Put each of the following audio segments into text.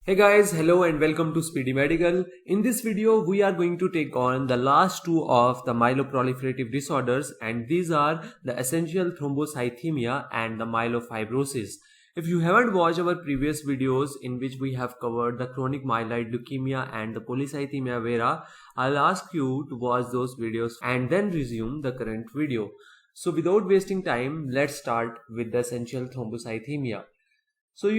Hey guys, hello and welcome to Speedy Medical. In this video, we are going to take on the last two of the myeloproliferative disorders, and these are the essential thrombocythemia and the myelofibrosis. If you haven't watched our previous videos in which we have covered the chronic myeloid leukemia and the polycythemia vera, I'll ask you to watch those videos and then resume the current video. So without wasting time, let's start with the essential thrombocythemia. So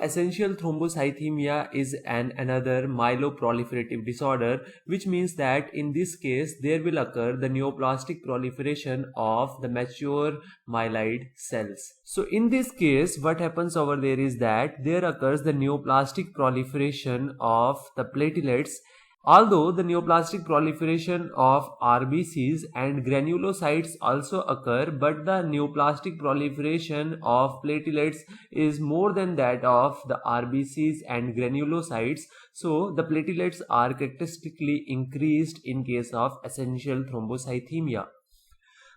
essential thrombocythemia is another myeloproliferative disorder, which means that in this case there will occur the neoplastic proliferation of the mature myeloid cells. So in this case what happens over there is that there occurs the neoplastic proliferation of the platelets. Although the neoplastic proliferation of RBCs and granulocytes also occur, but the neoplastic proliferation of platelets is more than that of the RBCs and granulocytes. So the platelets are characteristically increased in case of essential thrombocythemia.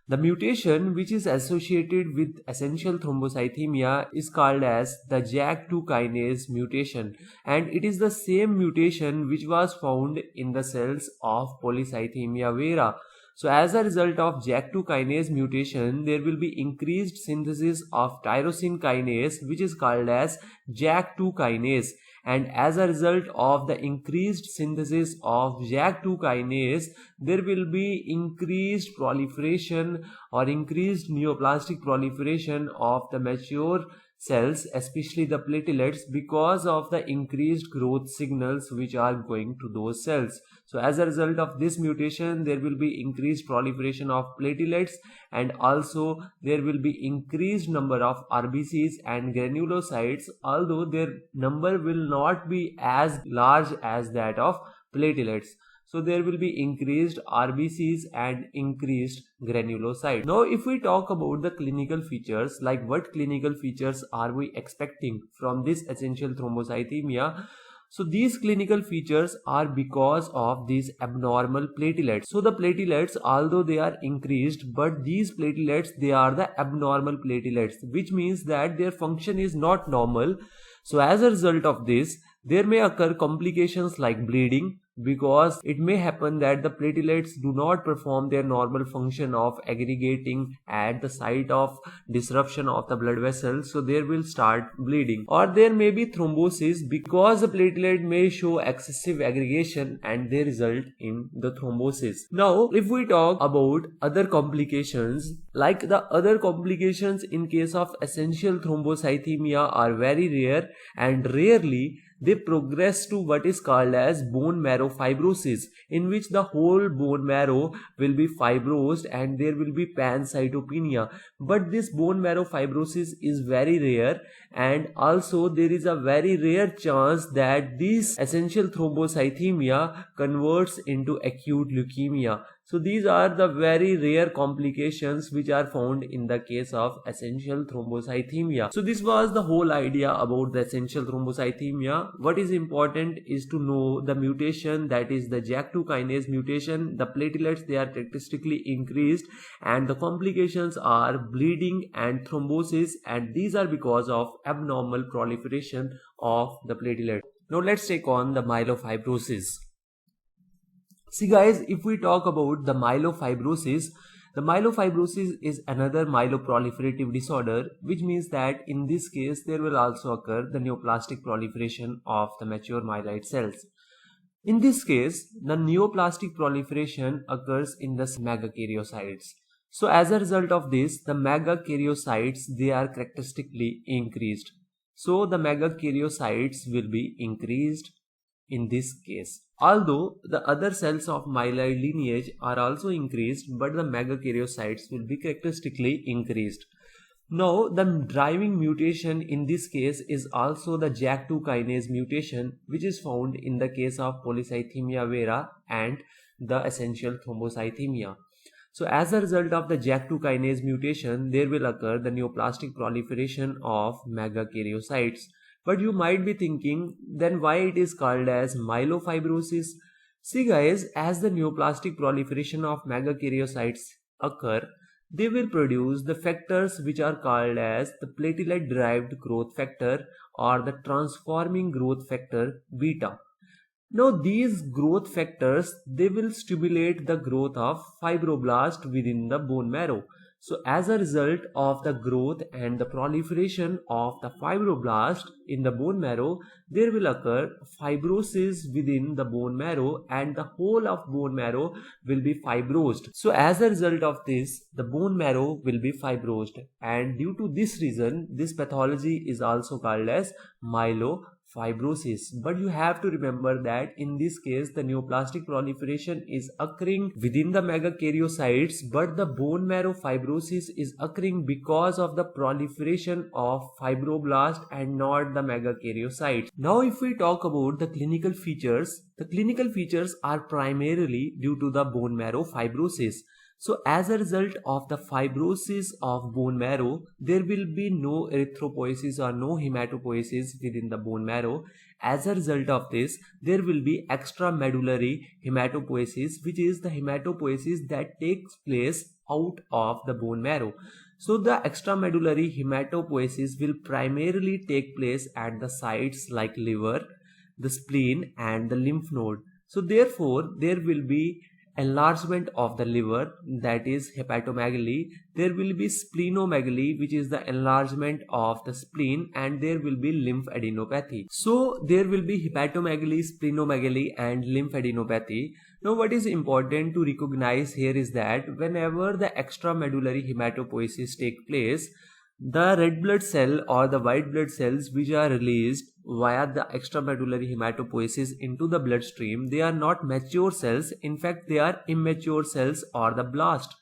The mutation which is associated with essential thrombocythemia is called as the JAK2 kinase mutation, and it is the same mutation which was found in the cells of polycythemia vera. So as a result of JAK2 kinase mutation, there will be increased synthesis of tyrosine kinase, which is called as JAK2 kinase. And as a result of the increased synthesis of JAK2 kinase, there will be increased proliferation or increased neoplastic proliferation of the mature cells, especially the platelets, because of the increased growth signals which are going to those cells. So as a result of this mutation, there will be increased proliferation of platelets, and also there will be increased number of RBCs and granulocytes, although their number will not be as large as that of platelets. So there will be increased RBCs and increased granulocytes. Now if we talk about the clinical features, like what clinical features are we expecting from this essential thrombocythemia? So these clinical features are because of these abnormal platelets. So the platelets, although they are increased, but these platelets, they are the abnormal platelets, which means that their function is not normal. So as a result of this, there may occur complications like bleeding, because it may happen that the platelets do not perform their normal function of aggregating at the site of disruption of the blood vessels, so there will start bleeding. Or there may be thrombosis, because the platelet may show excessive aggregation and they result in the thrombosis. Now if we talk about other complications, like the other complications in case of essential thrombocythemia are very rare, and rarely they progress to what is called as bone marrow fibrosis, in which the whole bone marrow will be fibrosed and there will be pancytopenia. But this bone marrow fibrosis is very rare, and also there is a very rare chance that this essential thrombocythemia converts into acute leukemia. So these are the very rare complications which are found in the case of essential thrombocythemia. So this was the whole idea about the essential thrombocythemia. What is important is to know the mutation, that is the JAK2 kinase mutation. The platelets, they are characteristically increased, and the complications are bleeding and thrombosis, and these are because of abnormal proliferation of the platelet. Now let's take on the myelofibrosis. See guys, if we talk about the myelofibrosis is another myeloproliferative disorder, which means that in this case there will also occur the neoplastic proliferation of the mature myeloid cells. In this case, the neoplastic proliferation occurs in the megakaryocytes. So as a result of this, the megakaryocytes, they are characteristically increased. So the megakaryocytes will be increased in this case. Although the other cells of myeloid lineage are also increased, but the megakaryocytes will be characteristically increased. Now the driving mutation in this case is also the JAK2 kinase mutation, which is found in the case of polycythemia vera and the essential thrombocythemia. So as a result of the JAK2 kinase mutation, there will occur the neoplastic proliferation of megakaryocytes. But you might be thinking, then why it is called as myelofibrosis? See guys, as the neoplastic proliferation of megakaryocytes occur, they will produce the factors which are called as the platelet derived growth factor or the transforming growth factor beta. Now these growth factors, they will stimulate the growth of fibroblast within the bone marrow. So as a result of the growth and the proliferation of the fibroblast in the bone marrow, there will occur fibrosis within the bone marrow and the whole of bone marrow will be fibrosed. So as a result of this, the bone marrow will be fibrosed, and due to this reason, this pathology is also called as myelofibrosis. But you have to remember that in this case the neoplastic proliferation is occurring within the megakaryocytes, but the bone marrow fibrosis is occurring because of the proliferation of fibroblast and not the megakaryocytes. Now if we talk about the clinical features, the clinical features are primarily due to the bone marrow fibrosis. So as a result of the fibrosis of bone marrow, there will be no erythropoiesis or no hematopoiesis within the bone marrow. As a result of this, there will be extramedullary hematopoiesis, which is the hematopoiesis that takes place out of the bone marrow. So the extramedullary hematopoiesis will primarily take place at the sites like liver, the spleen and the lymph node. So therefore, there will be enlargement of the liver, that is hepatomegaly. There will be splenomegaly, which is the enlargement of the spleen, and there will be lymphadenopathy. So there will be hepatomegaly, splenomegaly and lymphadenopathy. Now what is important to recognize here is that whenever the extramedullary hematopoiesis take place, the red blood cell or the white blood cells which are released via the extramedullary hematopoiesis into the bloodstream, they are not mature cells. In fact, they are immature cells or the blast.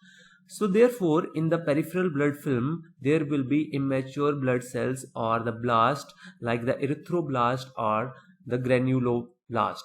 So therefore, in the peripheral blood film, there will be immature blood cells or the blast like the erythroblast or the granuloblast.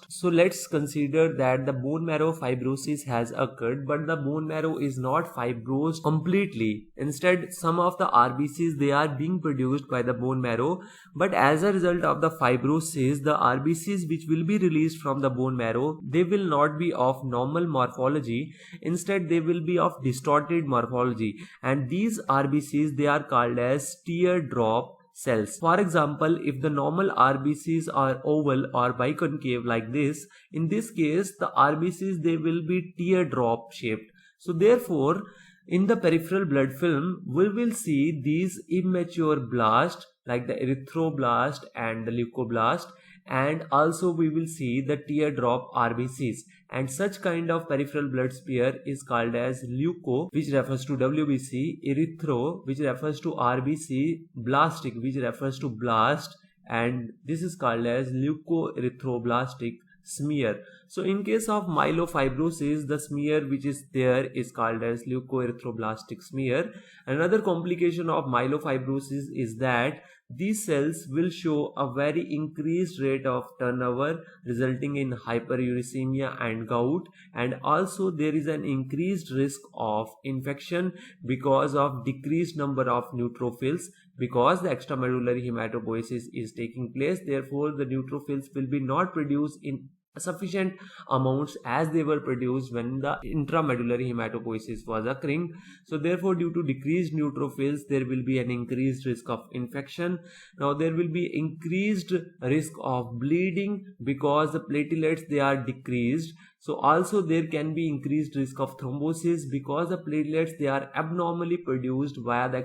So let's consider that the bone marrow fibrosis has occurred, but the bone marrow is not fibrosed completely. Instead, some of the RBCs, they are being produced by the bone marrow, but as a result of the fibrosis, the RBCs which will be released from the bone marrow, they will not be of normal morphology. Instead, they will be of distorted morphology, and these RBCs, they are called as teardrop cells. For example, if the normal RBCs are oval or biconcave like this, in this case the RBCs, they will be teardrop shaped. So therefore, in the peripheral blood film, we will see these immature blasts like the erythroblast and the leucoblast, and also we will see the teardrop RBCs, and such kind of peripheral blood smear is called as leuco, which refers to WBC, erythro, which refers to RBC, blastic, which refers to blast, and this is called as leukoerythroblastic smear. So in case of myelofibrosis, the smear which is there is called as leukoerythroblastic smear. Another complication of myelofibrosis is that these cells will show a very increased rate of turnover, resulting in hyperuricemia and gout, and also there is an increased risk of infection because of decreased number of neutrophils, because the extramedullary hematopoiesis is taking place. Therefore, the neutrophils will be not produced in sufficient amounts as they were produced when the intramedullary hematopoiesis was occurring. So therefore, due to decreased neutrophils, there will be an increased risk of infection. Now there will be increased risk of bleeding because the platelets, they are decreased. So also there can be increased risk of thrombosis because the platelets, they are abnormally produced via the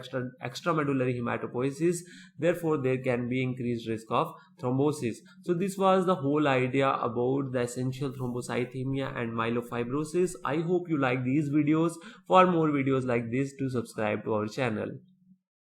extramedullary hematopoiesis. Therefore, there can be increased risk of thrombosis. So this was the whole idea about the essential thrombocythemia and myelofibrosis. I hope you like these videos. For more videos like this, do subscribe to our channel.